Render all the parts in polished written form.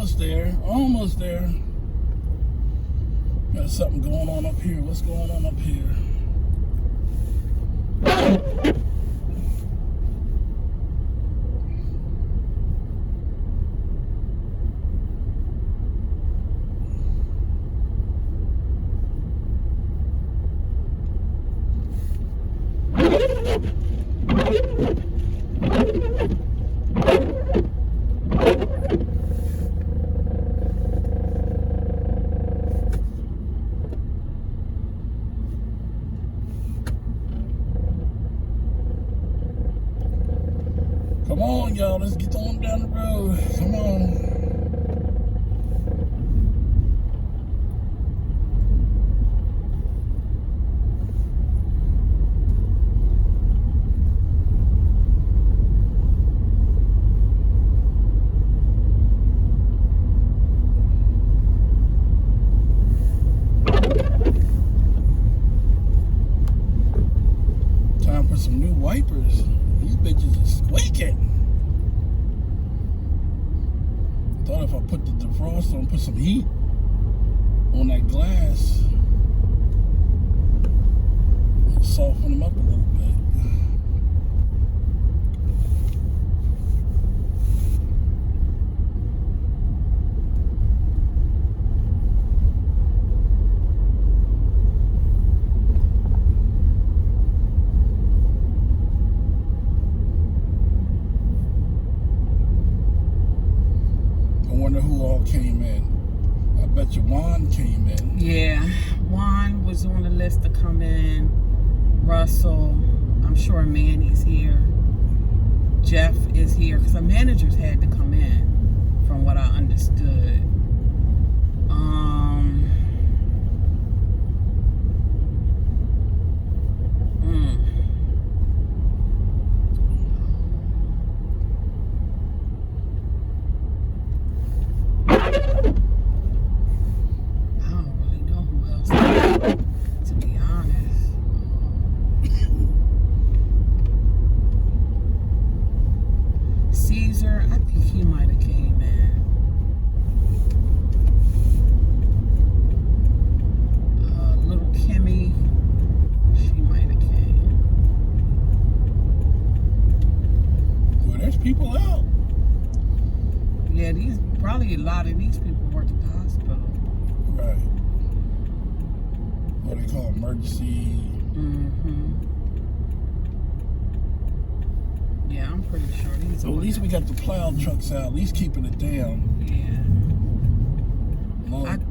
Almost there. Almost there. Got something going on up here. What's going on up here? Come on, y'all. Let's get on down the road. Come on. Time for some new wipers. These bitches are squeaking. Thought if I put the defrost on, put some heat on that glass, it'll soften them up a little bit. Who all came in? I bet you Juan came in. Yeah, Juan was on the list to come in. Russell, I'm sure Manny's here. Jeff is here because the managers had to come in, from what I understood. Caesar, I think he might have came in. Little Kimmy, she might have came. Well, there's people out. Yeah, probably a lot of these people work at the hospital. Right. What they call emergency. Yeah, I'm pretty sure these. So at least we got the plow trucks out. At least keeping it down. Yeah.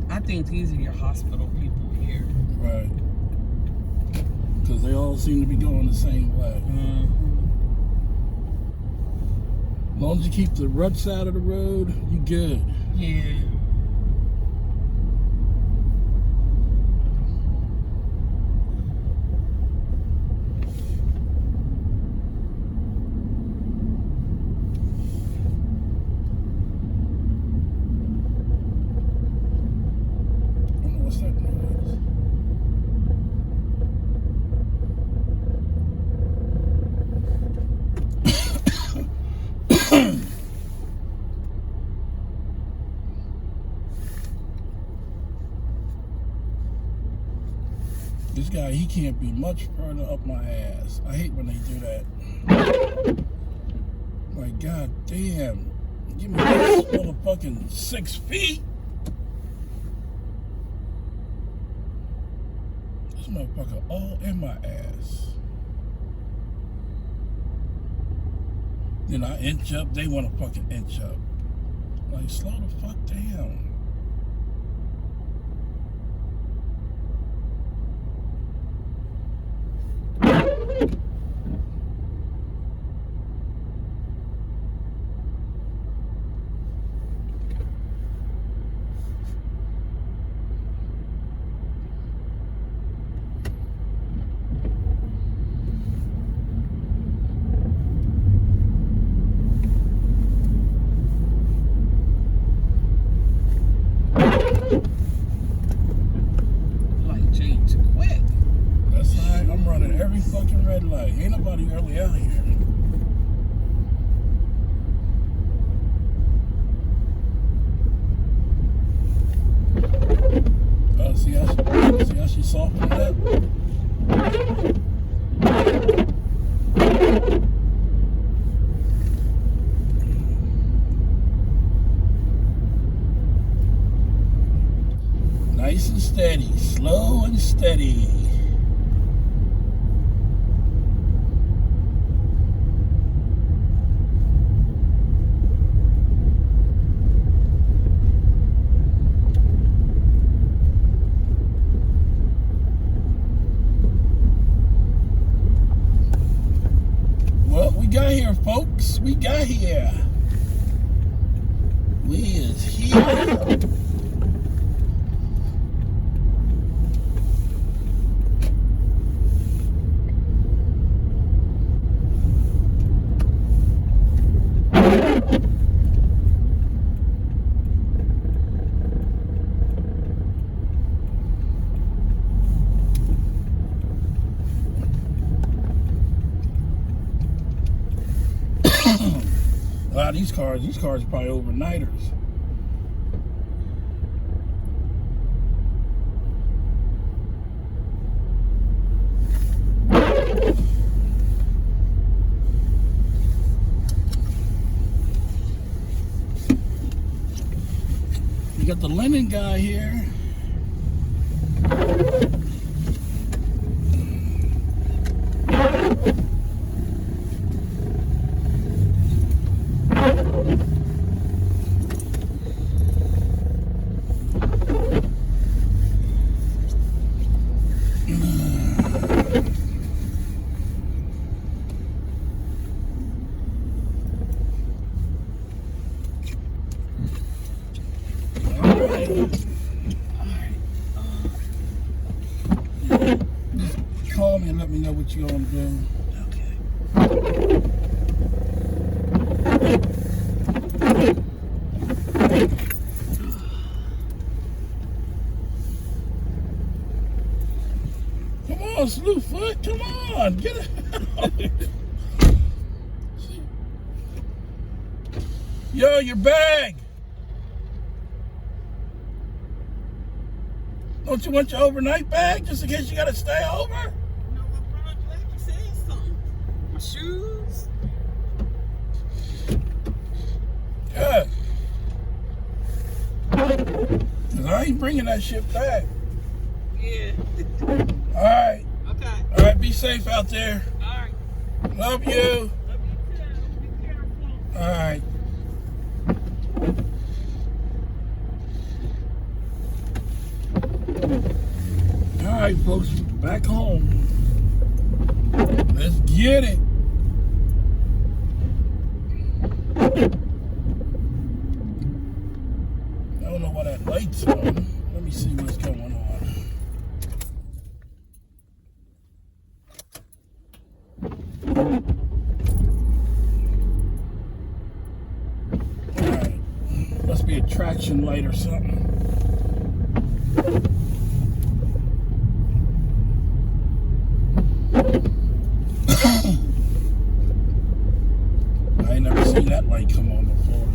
I think these are your hospital people here. Right. Because they all seem to be going the same way. As long as you keep the ruts out of the road, you good. Yeah. What's that noise? This guy, he can't be much further up my ass. I hate when they do that. Like, god damn. Give me this motherfucking 6 feet. This motherfucker all in my ass. Then I inch up, they want to fucking inch up. Like, slow the fuck down. Nice and steady, slow and steady. Well, we got here, folks. We got here. We is here. A lot of these cars are probably overnighters. You got the linen guy here. Just call me and let me know what you're gonna do. Come on, Slewfoot, come on, get it. Yo, your bag. Don't you want your overnight bag just in case you gotta stay over? No, I'm glad you said something. My shoes. Good. Cause I ain't bringing that shit back. Yeah. All right. Okay. All right. Be safe out there. All right. Love you. Love you too. Be careful. All right. All right, folks. Back home. Let's get it. I don't know why that light's on. Let me see what's going on. Alright. Must be a traction light or something. I ain't never seen that light come on before.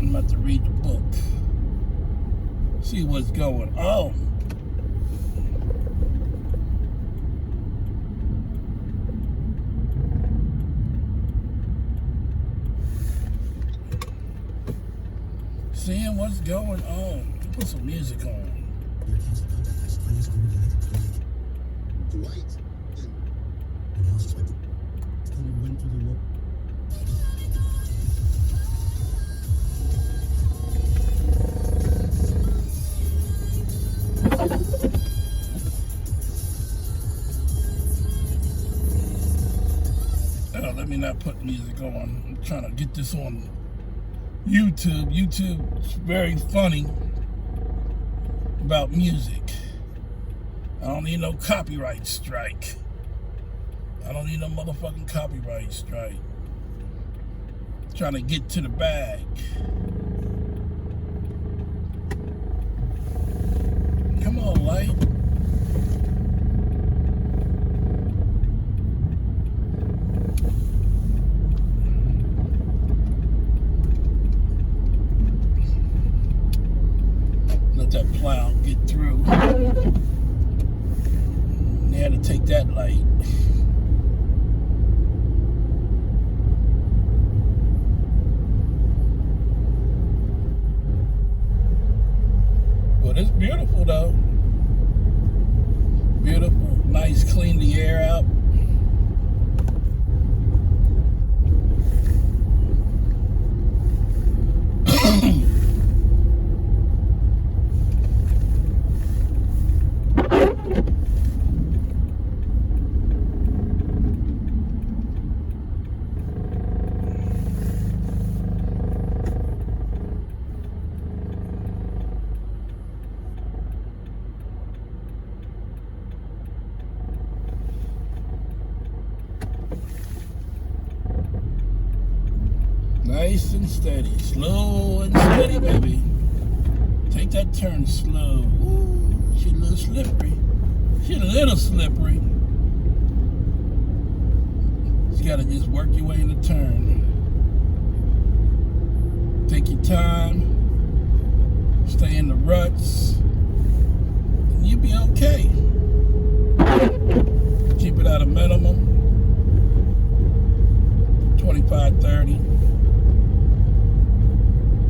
I'm about to read the book. See what's going on. Seeing what's going on. Put some music on. Let me not put music on. I'm trying to get this on YouTube. YouTube's very funny about music. I don't need no copyright strike. I don't need no motherfucking copyright strike. Trying to get to the bag. Come on, light. Let that plow get through. They had to take that light. Nice and steady. Slow and steady, baby. Take that turn slow. Ooh, she's a little slippery. She's a little slippery. You gotta just work your way in the turn. Take your time. Stay in the ruts. And you'll be okay. Keep it at a minimum. 25, 30.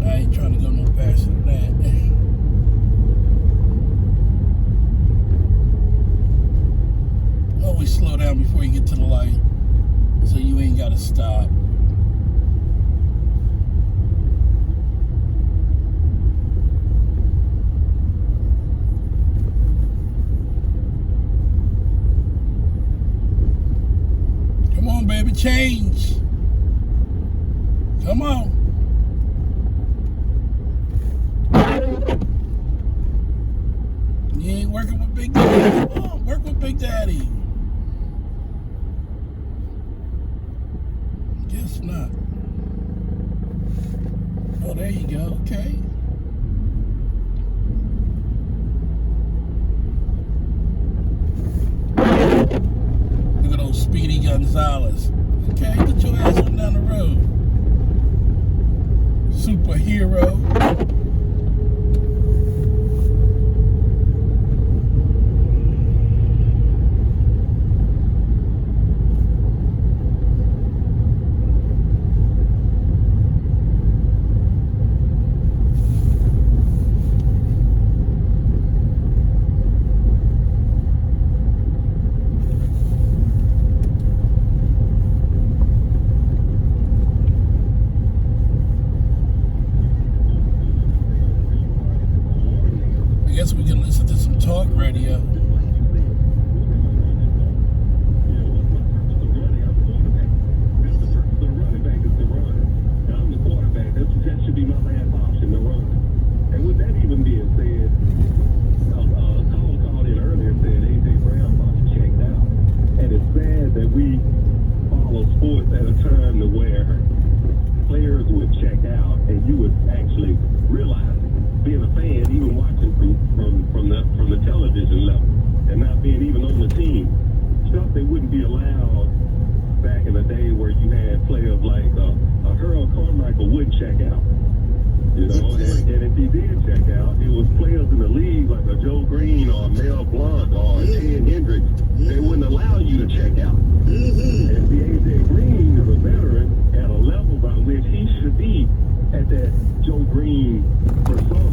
I ain't trying to go no faster than that. Always slow down before you get to the light, so you ain't gotta stop. Come on, baby, change. Come on. You ain't working with Big Daddy. Come on, work with Big Daddy. Guess not. Oh, there you go. Okay. Look at those Speedy Gonzalez. Okay, get your ass on down the road. Superhero. I guess we can listen to some talk radio. Joe Green persona.